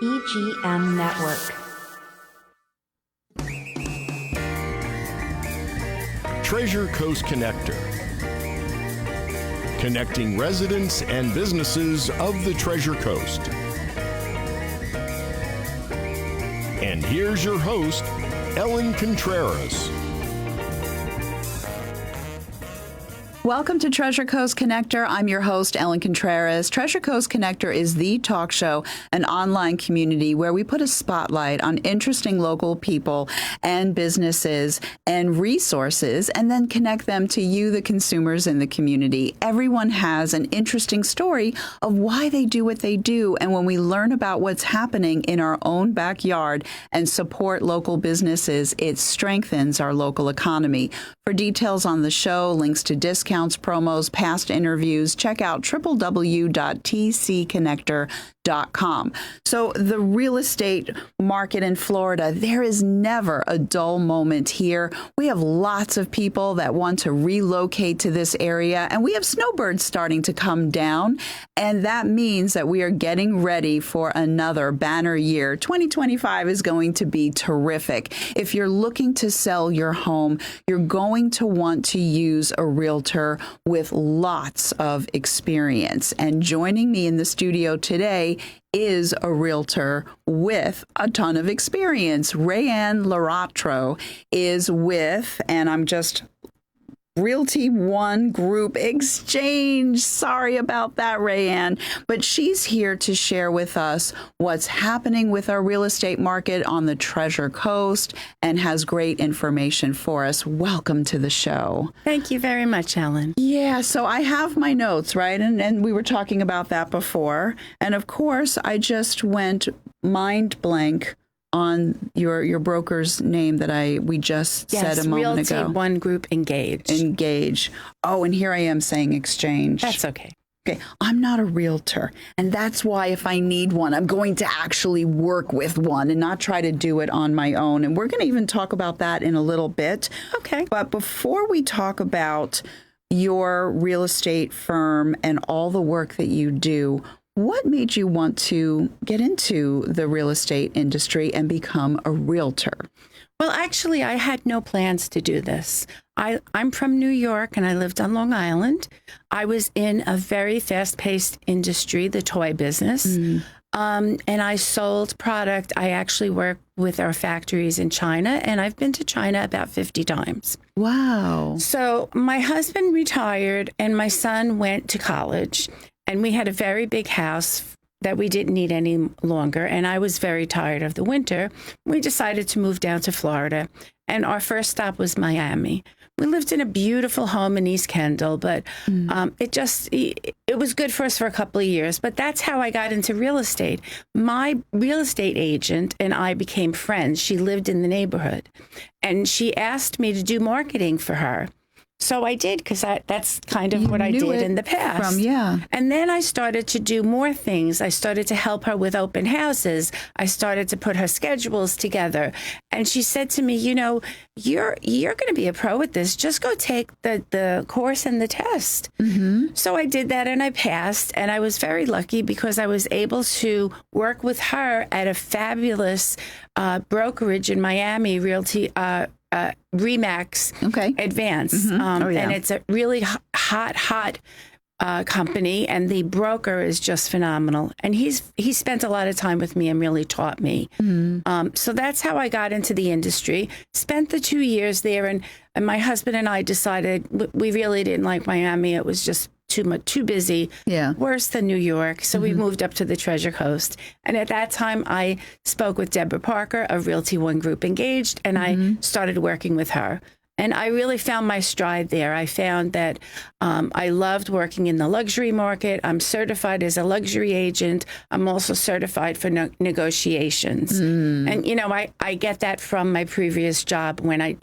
EGM Network. Treasure Coast Connector. Connecting residents and businesses of the Treasure Coast. And here's your host, Ellen Contreras. Welcome to Treasure Coast Connector. I'm your host, Ellen Contreras. Treasure Coast Connector is the talk show, an online community where we put a spotlight on interesting local people and businesses and resources, and then connect them to you, the consumers in the community. Everyone has an interesting story of why they do what they do, and when we learn about what's happening in our own backyard and support local businesses, it strengthens our local economy. For details on the show, links to discounts, promos, past interviews, check out www.tcconnector.com. So the real estate market in Florida, there is never a dull moment here. We have lots of people that want to relocate to this area, and we have snowbirds starting to come down, and that means that we are getting ready for another banner year. 2025 is going to be terrific. If you're looking to sell your home, you're going to want to use a realtor with lots of experience. And joining me in the studio today is a realtor with a ton of experience. Raeann Laratro is with, and I'm just Realty One Group Exchange. Sorry about that, Raeann. But she's here to share with us what's happening with our real estate market on the Treasure Coast and has great information for us. Welcome to the show. Thank you very much, Ellen. Yeah, so I have my notes, right? And we were talking about that before. And of course, I just went mind blank on your broker's name that we just said a moment ago. Realty One Group Engage. Engage. Oh, and here I am saying exchange. That's okay. Okay, I'm not a realtor, and that's why if I need one, I'm going to actually work with one and not try to do it on my own. And we're going to even talk about that in a little bit. Okay. But before we talk about your real estate firm and all the work that you do, what made you want to get into the real estate industry and become a realtor? Well, actually, I had no plans to do this. I'm from New York, and I lived on Long Island. I was in a very fast-paced industry, the toy business, and I sold product. I actually work with our factories in China, and I've been to China about 50 times. Wow. So my husband retired, and my son went to college. And we had a very big house that we didn't need any longer. And I was very tired of the winter. We decided to move down to Florida. And our first stop was Miami. We lived in a beautiful home in East Kendall, but it was good for us for a couple of years. But that's how I got into real estate. My real estate agent and I became friends. She lived in the neighborhood. And she asked me to do marketing for her. So I did, because that's kind of what I did in the past. And then I started to do more things. I started to help her with open houses. I started to put her schedules together. And she said to me, you know, you're going to be a pro at this. Just go take the course and the test. Mm-hmm. So I did that, and I passed. And I was very lucky because I was able to work with her at a fabulous brokerage in Miami, Realty Remax Advance. Mm-hmm. And it's a really hot company, and the broker is just phenomenal. And he spent a lot of time with me and really taught me. Mm-hmm. So that's how I got into the industry. Spent the 2 years there, and my husband and I decided we really didn't like Miami. It was just too busy, worse than New York. So we moved up to the Treasure Coast. And at that time, I spoke with Deborah Parker of Realty One Group Engaged, and I started working with her. And I really found my stride there. I found that I loved working in the luxury market. I'm certified as a luxury agent. I'm also certified for negotiations. And, you know, I get that from my previous job when I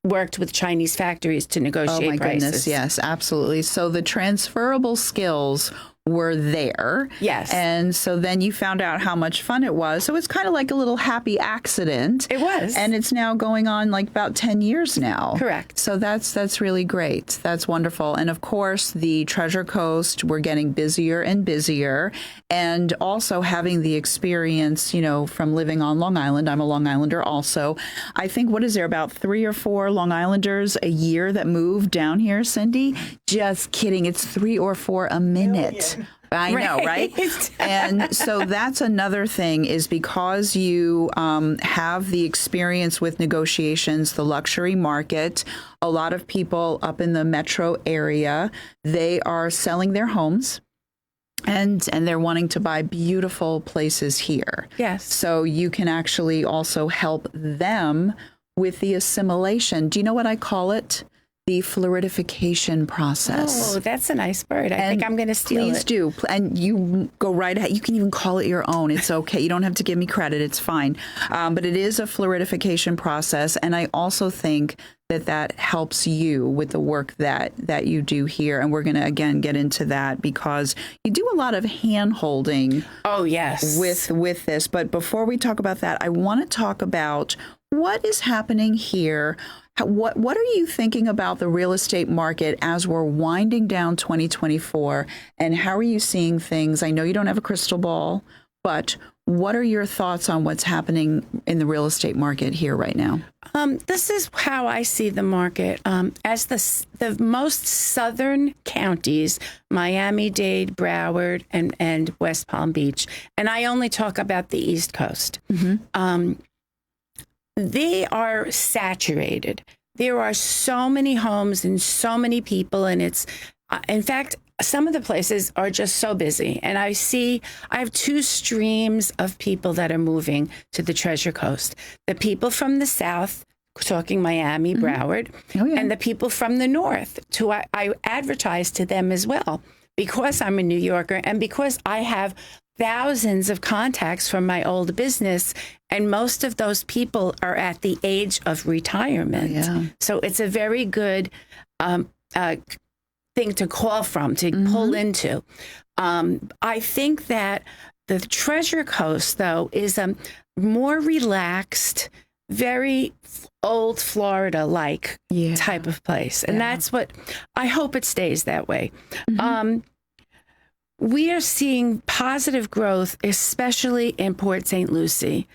worked with Chinese factories to negotiate prices. Oh, my goodness. Yes, absolutely. So the transferable skills were there. Yes. And so then you found out how much fun it was. So it's kind of like a little happy accident. It was. And it's now going on like about 10 years now. Correct. So that's really great. That's wonderful. And of course, the Treasure Coast, we're getting busier and busier. And also having the experience, from living on Long Island. I'm a Long Islander also. I think, what is there, about 3 or 4 Long Islanders a year that move down here, Cindy? Just kidding. It's 3 or 4 a minute. I know, right? And so that's another thing, is because you have the experience with negotiations, the luxury market, a lot of people up in the metro area, they are selling their homes. And they're wanting to buy beautiful places here. Yes. So you can actually also help them with the assimilation. Do you know what I call it? The Floridification process. Oh, that's a nice word. I think I'm going to steal it. Please do. And you go right ahead. You can even call it your own. It's okay. You don't have to give me credit. It's fine. But it is a Floridification process. And I also think that helps you with the work that you do here. And we're going to, again, get into that because you do a lot of hand-holding. Oh, yes. With this. But before we talk about that, I want to talk about what is happening here. What are you thinking about the real estate market as we're winding down 2024? And how are you seeing things? I know you don't have a crystal ball, but what are your thoughts on what's happening in the real estate market here right now? This is how I see the market. As the most southern counties, Miami-Dade, Broward, and West Palm Beach, and I only talk about the East Coast, they are saturated. There are so many homes and so many people, and it's, in fact, some of the places are just so busy. And I have 2 streams of people that are moving to the Treasure Coast. The people from the South, talking Miami, Broward, and the people from the North. I advertise to them as well because I'm a New Yorker and because I have thousands of contacts from my old business, and most of those people are at the age of retirement. Yeah. So it's a very good thing to call from, to pull into. I think that the Treasure Coast, though, is a more relaxed, very old Florida-like type of place. And that's what, I hope it stays that way. We are seeing positive growth, especially in Port St. Lucie.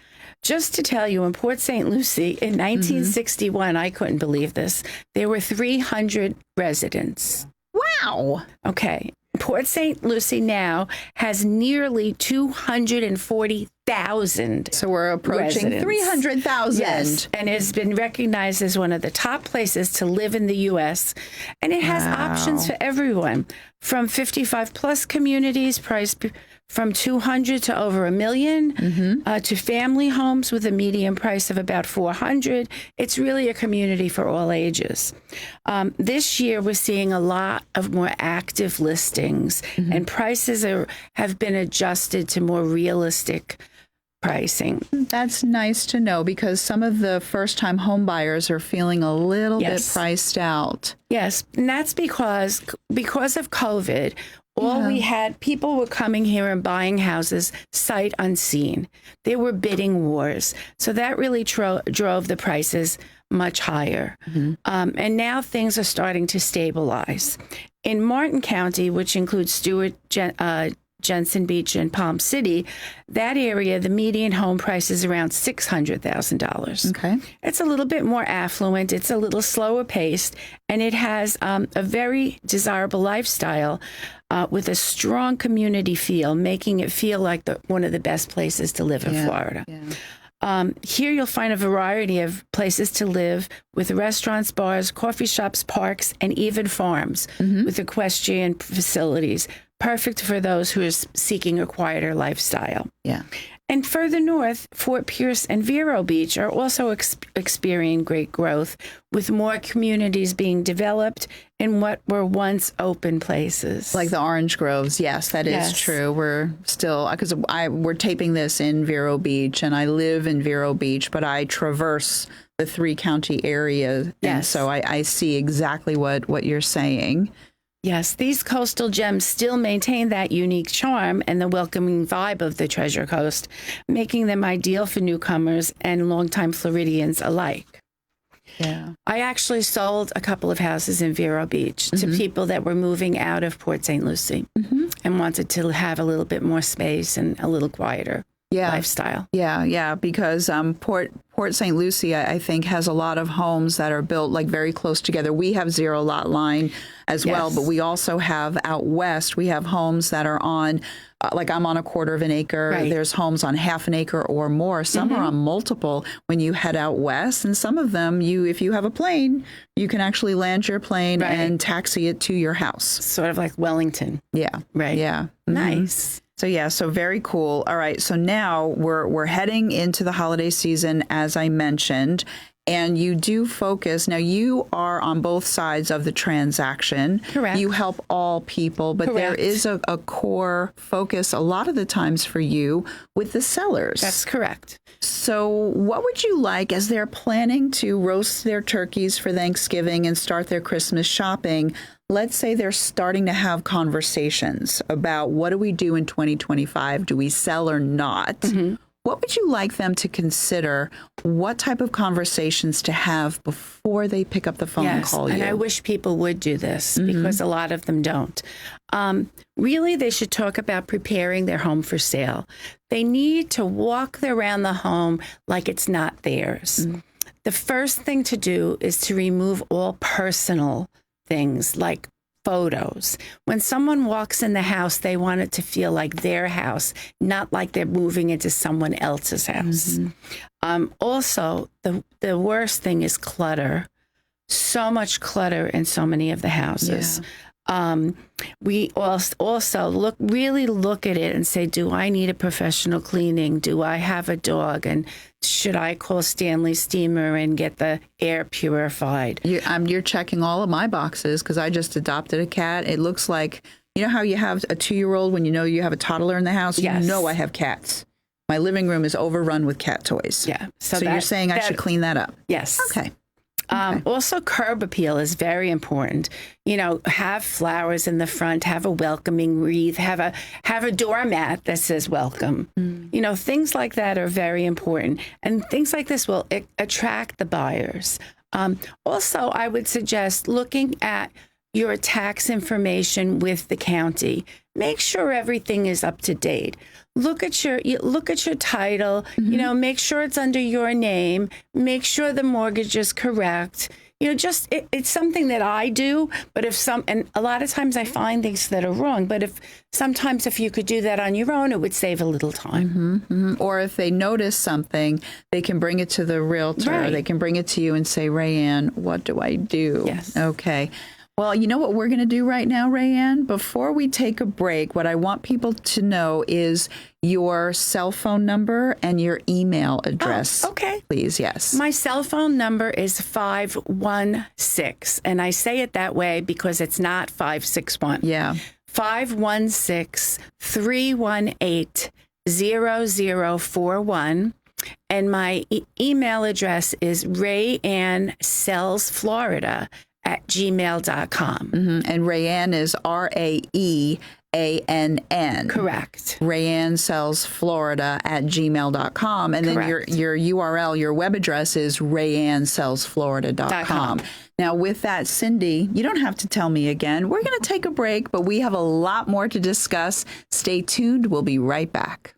Just to tell you, in Port St. Lucie, in 1961, I couldn't believe this, there were 300 residents. Wow. Okay. Port St. Lucie now has nearly 240,000. So we're approaching 300,000. Yes, and it's been recognized as one of the top places to live in the U.S. And it has options for everyone, from 55 plus communities priced from 200 to over $1 million, to family homes with a median price of about 400. It's really a community for all ages. This year, we're seeing a lot of more active listings, and prices have been adjusted to more realistic pricing. That's nice to know, because some of the first-time home buyers are feeling a little bit priced out. Yes, and that's because of COVID. We had, people were coming here and buying houses sight unseen. There were bidding wars. So that really drove the prices much higher. And now things are starting to stabilize. In Martin County, which includes Stewart, Jensen Beach, and Palm City, that area, the median home price is around $600,000. Okay. It's a little bit more affluent. It's a little slower paced, and it has a very desirable lifestyle with a strong community feel, making it feel like one of the best places to live in Florida. Here you'll find a variety of places to live with restaurants, bars, coffee shops, parks, and even farms with equestrian facilities, perfect for those who are seeking a quieter lifestyle. Yeah. And further north, Fort Pierce and Vero Beach are also experiencing great growth, with more communities being developed in what were once open places. Like the orange groves. Yes, that is true. We're still, because we're taping this in Vero Beach, and I live in Vero Beach, but I traverse the 3-county area. And so I see exactly what you're saying. Yes, these coastal gems still maintain that unique charm and the welcoming vibe of the Treasure Coast, making them ideal for newcomers and longtime Floridians alike. Yeah. I actually sold a couple of houses in Vero Beach to people that were moving out of Port St. Lucie and wanted to have a little bit more space and a little quieter lifestyle. Yeah, because Port St. Lucie, I think, has a lot of homes that are built like very close together. We have zero lot line as well, but we also have out west, we have homes that are on, like I'm on a quarter of an acre. Right. There's homes on half an acre or more. Some are on multiple when you head out west, and some of them, if you have a plane, you can actually land your plane and taxi it to your house. Sort of like Wellington. Yeah. Right. Yeah. Nice. So very cool. All right. So now we're heading into the holiday season, as I mentioned, and you do focus. Now you are on both sides of the transaction. Correct. You help all people, but there is a core focus a lot of the times for you with the sellers. That's correct. So what would you like as they're planning to roast their turkeys for Thanksgiving and start their Christmas shopping? Let's say they're starting to have conversations about what do we do in 2025? Do we sell or not? What would you like them to consider? What type of conversations to have before they pick up the phone and call you? And I wish people would do this because a lot of them don't. Really, they should talk about preparing their home for sale. They need to walk around the home like it's not theirs. The first thing to do is to remove all personal things like photos. When someone walks in the house, they want it to feel like their house, not like they're moving into someone else's house. Also, the worst thing is clutter. So much clutter in so many of the houses. We also look at it and say, do I need a professional cleaning? Do I have a dog? And should I call Stanley Steamer and get the air purified? You're checking all of my boxes because I just adopted a cat. It looks like, you know how you have a 2-year-old when you know you have a toddler in the house? Yes. You know I have cats. My living room is overrun with cat toys. Yeah. So you're saying I should clean that up? Yes. Okay. Also, curb appeal is very important. You know, have flowers in the front, have a welcoming wreath, have a doormat that says welcome. You know, things like that are very important. And things like this will attract the buyers. Also, I would suggest looking at your tax information with the county. Make sure everything is up to date. Look at your title, you know, make sure it's under your name, make sure the mortgage is correct. You know, it's something that I do, but and a lot of times I find things that are wrong, but if you could do that on your own, it would save a little time. Or if they notice something, they can bring it to the realtor. Right. They can bring it to you and say, Raeann, what do I do? Yes. Okay. Well, you know what we're going to do right now, Raeann? Before we take a break, what I want people to know is your cell phone number and your email address. Oh, okay. Please, yes. My cell phone number is 516, and I say it that way because it's not 561. Yeah. 516-318-0041. And my email address is raeannsellsflorida@gmail.com. And Raeann is RAEANN. Correct. raeannsellsflorida@gmail.com. And Correct. then your URL, your web address is raeannsellsflorida.com. Now, with that, Cindy, you don't have to tell me again. We're going to take a break, but we have a lot more to discuss. Stay tuned. We'll be right back.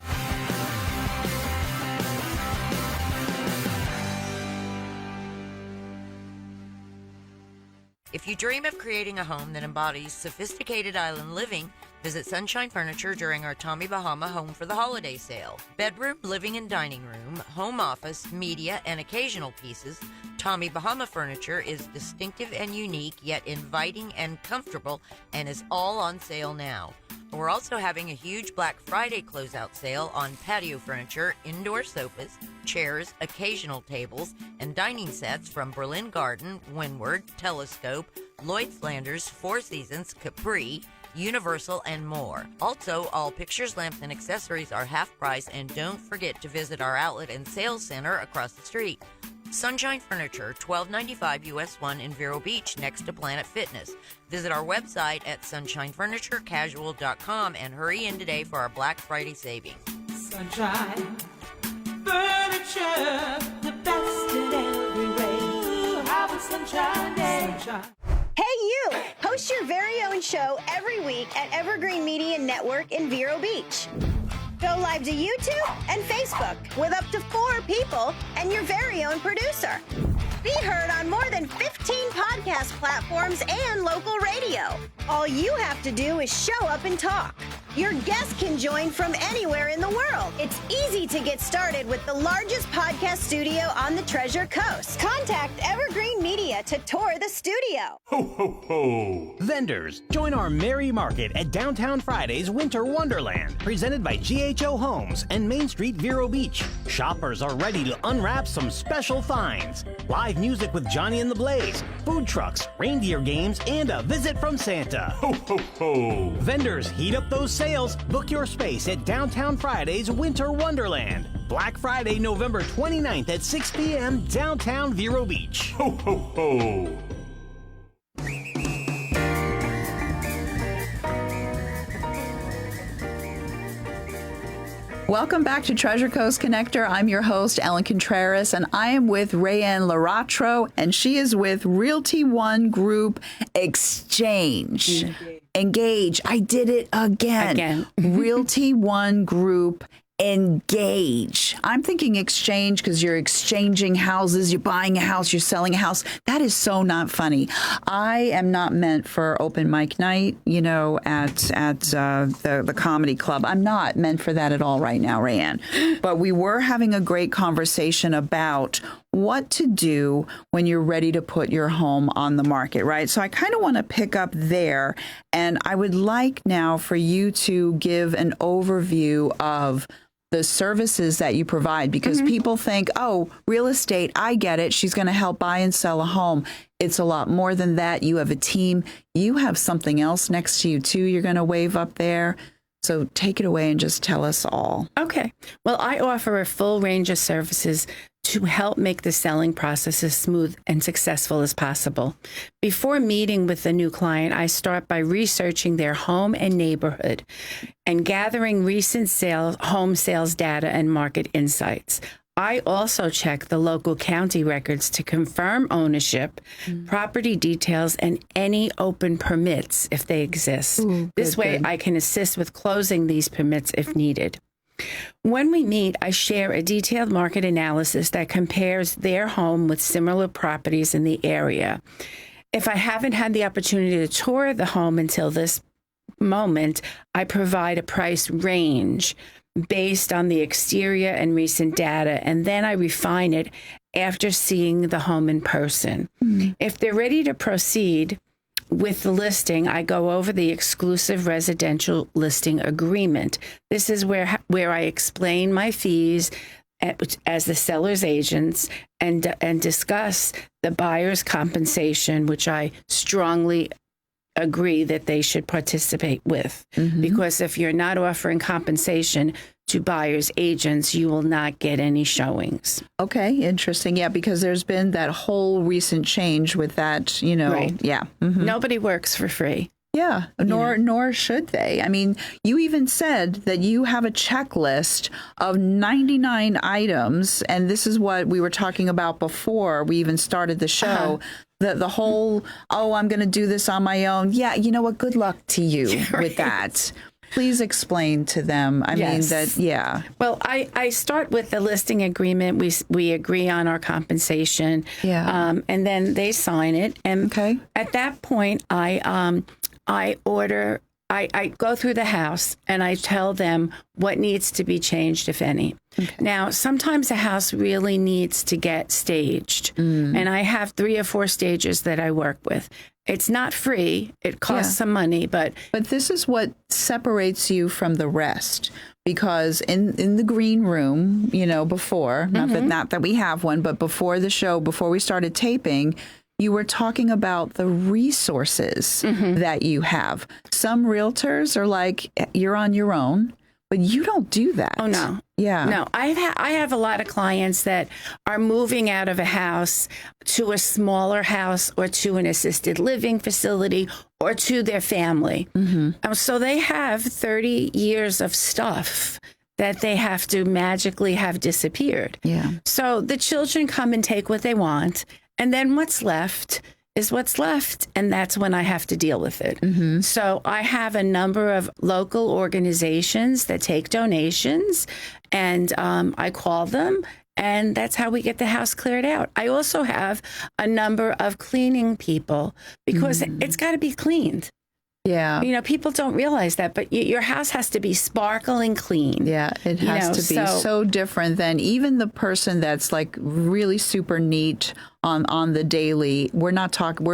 If you dream of creating a home that embodies sophisticated island living, visit Sunshine Furniture during our Tommy Bahama Home for the Holiday Sale. Bedroom, living and dining room, home office, media, and occasional pieces, Tommy Bahama Furniture is distinctive and unique, yet inviting and comfortable, and is all on sale now. We're also having a huge Black Friday closeout sale on patio furniture, indoor sofas, chairs, occasional tables, and dining sets from Berlin Garden, Windward, Telescope, Lloyd Flanders, Four Seasons, Capri, Universal, and more. Also, all pictures, lamps, and accessories are half price, and don't forget to visit our outlet and sales center across the street. Sunshine Furniture, 1295 US 1 in Vero Beach, next to Planet Fitness. Visit our website at sunshinefurniturecasual.com and hurry in today for our Black Friday savings. Sunshine Furniture, the best in every way. Have a sunshine day. Sunshine. Hey, you! Host your very own show every week at Evergreen Media Network in Vero Beach. Go live to YouTube and Facebook with up to 4 people and your very own producer. Be heard on more than 15 podcast platforms and local radio. All you have to do is show up and talk. Your guests can join from anywhere in the world. It's easy to get started with the largest podcast studio on the Treasure Coast. Contact Evergreen Media to tour the studio. Ho, ho, ho! Vendors, join our merry market at Downtown Friday's Winter Wonderland, presented by GHO Homes and Main Street Vero Beach. Shoppers are ready to unwrap some special finds. Live music with Johnny and the Blaze, food trucks, reindeer games, and a visit from Santa. Ho, ho, ho! Vendors, heat up those sales. Book your space at Downtown Friday's Winter Wonderland. Black Friday, November 29th at 6 p.m. downtown Vero Beach. Ho, ho, ho! Welcome back to Treasure Coast Connector. I'm your host, Ellen Contreras, and I am with Raeann Laratro, and she is with Realty One Group Exchange. Engage. I did it again. Realty One Group Engage. I'm thinking exchange because you're exchanging houses, you're buying a house, you're selling a house. That is so not funny. I am not meant for open mic night, you know, at the comedy club. I'm not meant for that at all right now, Raeann. But we were having a great conversation about what to do when you're ready to put your home on the market, right? So I kind of want to pick up there, and I would like now for you to give an overview of the services that you provide, because people think, oh, real estate, I get it. She's going to help buy and sell a home. It's a lot more than that. You have a team. You have something else next to you, too. You're going to wave up there. So take it away and just tell us all. Okay. Well, I offer a full range of services to help make the selling process as smooth and successful as possible. Before meeting with the new client, I start by researching their home and neighborhood and gathering recent home sales data and market insights. I also check the local county records to confirm ownership, property details, and any open permits if they exist. This way, I can assist with closing these permits if needed. When we meet, I share a detailed market analysis that compares their home with similar properties in the area. If I haven't had the opportunity to tour the home until this moment, I provide a price range based on the exterior and recent data, and then I refine it after seeing the home in person. If they're ready to proceed with the listing, I go over the exclusive residential listing agreement. This is where I explain my fees as the seller's agents and discuss the buyer's compensation, which I strongly agree that they should participate with. Because if you're not offering compensation to buyer's agents, you will not get any showings. Okay, interesting. Yeah, because there's been that whole recent change with that, you know. Right. Yeah. Nobody works for free. Yeah, nor should they. I mean, you even said that you have a checklist of 99 items, and this is what we were talking about before we even started the show. The whole, oh, I'm going to do this on my own. Yeah, you know what? Good luck to you with that. Please explain to them. I mean that, yeah. Well, I start with the listing agreement. We agree on our compensation. Yeah. And then they sign it. And at that point, I go through the house and I tell them what needs to be changed, if any. Now, sometimes a house really needs to get staged. And I have 3 or 4 stages that I work with. It's not free. It costs some money, but this is what separates you from the rest. Because in the green room, you know, before, not that we have one, but before the show, before we started taping, you were talking about the resources that you have. Some realtors are like, you're on your own. But you don't do that. Oh, no. Yeah. No, I have a lot of clients that are moving out of a house to a smaller house or to an assisted living facility or to their family. So they have 30 years of stuff that they have to magically have disappeared. Yeah. So the children come and take what they want, and then what's left is what's left, and that's when I have to deal with it. So I have a number of local organizations that take donations, and I call them, and that's how we get the house cleared out. I also have a number of cleaning people because it's got to be cleaned. Yeah. You know, people don't realize that, but your house has to be sparkling clean. Yeah, it has to be so different than even the person that's like really super neat on the daily. We're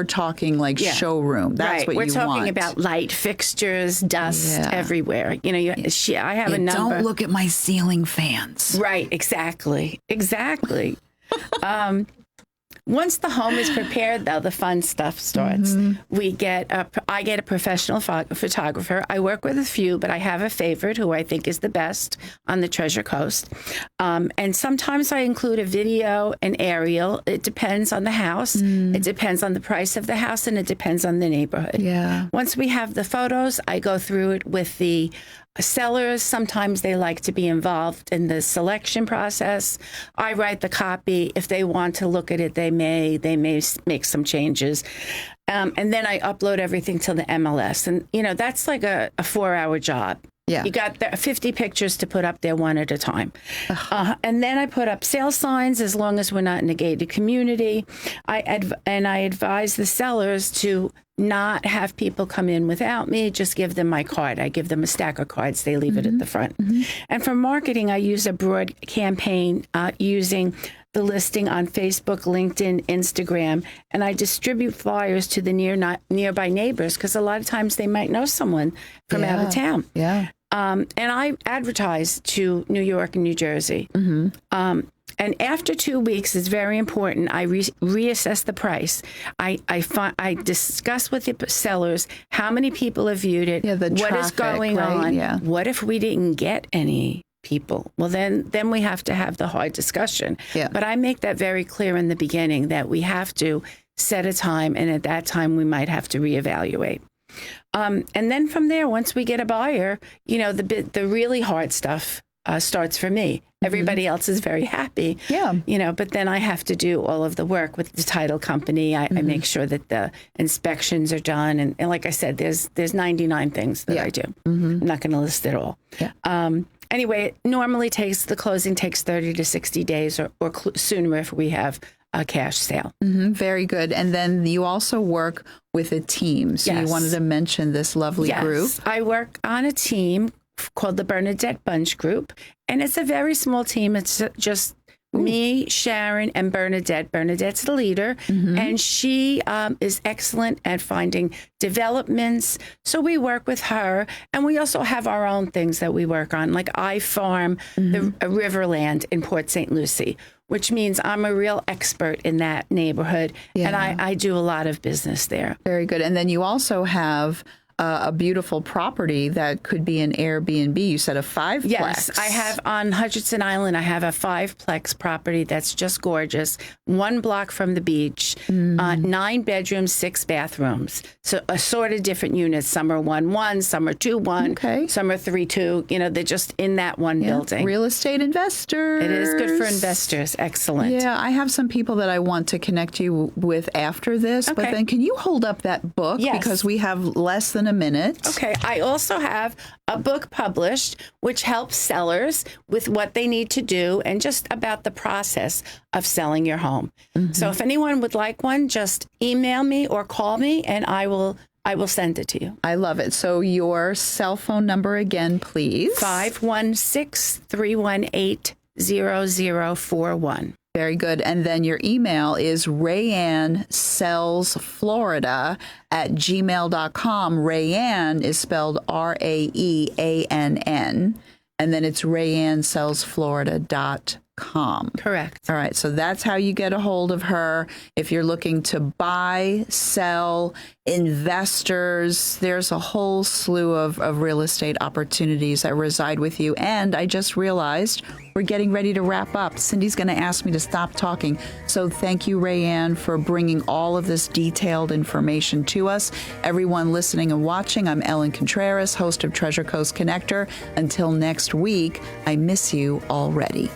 talking like showroom. That's what We're you talking want. about light fixtures, dust everywhere. You know, I have a number. Don't look at my ceiling fans. Right, exactly. Once the home is prepared, though, the fun stuff starts. I get a professional photographer. I work with a few, but I have a favorite who I think is the best on the Treasure Coast. And sometimes I include a video, an aerial. It depends on the house. It depends on the price of the house, and it depends on the neighborhood. Yeah. Once we have the photos, I go through it with the sellers. Sometimes they like to be involved in the selection process. I write the copy. If they want to look at it, they may make some changes. And then I upload everything to the MLS. And, you know, that's like a 4-hour job. Yeah. You got 50 pictures to put up there one at a time. And then I put up sale signs as long as we're not in a gated community. I advise the sellers to not have people come in without me, just give them my card. I give them a stack of cards. They leave it at the front. And for marketing, I use a broad campaign using the listing on Facebook, LinkedIn, Instagram, and I distribute flyers to the nearby neighbors because a lot of times they might know someone from out of town. Yeah. And I advertise to New York and New Jersey. And after 2 weeks, it's very important. I reassess the price. I discuss with the sellers how many people have viewed it, what is going on. Yeah. What if we didn't get any people? Well, then we have to have the hard discussion. Yeah. But I make that very clear in the beginning that we have to set a time, and at that time we might have to reevaluate. And then from there, once we get a buyer, you know, the really hard stuff starts for me. Everybody else is very happy. Yeah. You know, but then I have to do all of the work with the title company. I make sure that the inspections are done. And like I said, there's 99 things that I do. I'm not going to list it all. Yeah. Anyway, it normally the closing takes 30 to 60 days or sooner if we have a cash sale. Very good. And then you also work with a team. So you wanted to mention this lovely group. I work on a team called the Bernadette Bunch Group. And it's a very small team. It's just me, Sharon, and Bernadette. Bernadette's the leader, and she is excellent at finding developments. So we work with her, and we also have our own things that we work on. Like I farm the Riverland in Port St. Lucie, which means I'm a real expert in that neighborhood, and I do a lot of business there. Very good. And then you also have a beautiful property that could be an Airbnb. You said a 5-plex. Yes, I have on Hutchinson Island, I have a 5-plex property that's just gorgeous. 1 block from the beach, 9 bedrooms, 6 bathrooms. So assorted different units. Some are 1-1, some are 2-1, some are 3-2. You know, they're just in that one building. Real estate investors. It is good for investors. Excellent. Yeah, I have some people that I want to connect you with after this. But then can you hold up that book? Yes. Because we have less than a minute. Okay. I also have a book published which helps sellers with what they need to do and just about the process of selling your home. So if anyone would like one, just email me or call me and I will send it to you. I love it. So your cell phone number again, please. 516-318-0041. Very good. And then your email is raeannsellsflorida@gmail.com. Raeann is spelled Raeann. And then it's raeannsellsflorida.com. Correct. All right, so that's how you get a hold of her. If you're looking to buy, sell, investors, there's a whole slew of real estate opportunities that reside with you. And I just realized we're getting ready to wrap up. Cindy's going to ask me to stop talking. So thank you, Raeann, for bringing all of this detailed information to us. Everyone listening and watching, I'm Ellen Contreras, host of Treasure Coast Connector. Until next week, I miss you already.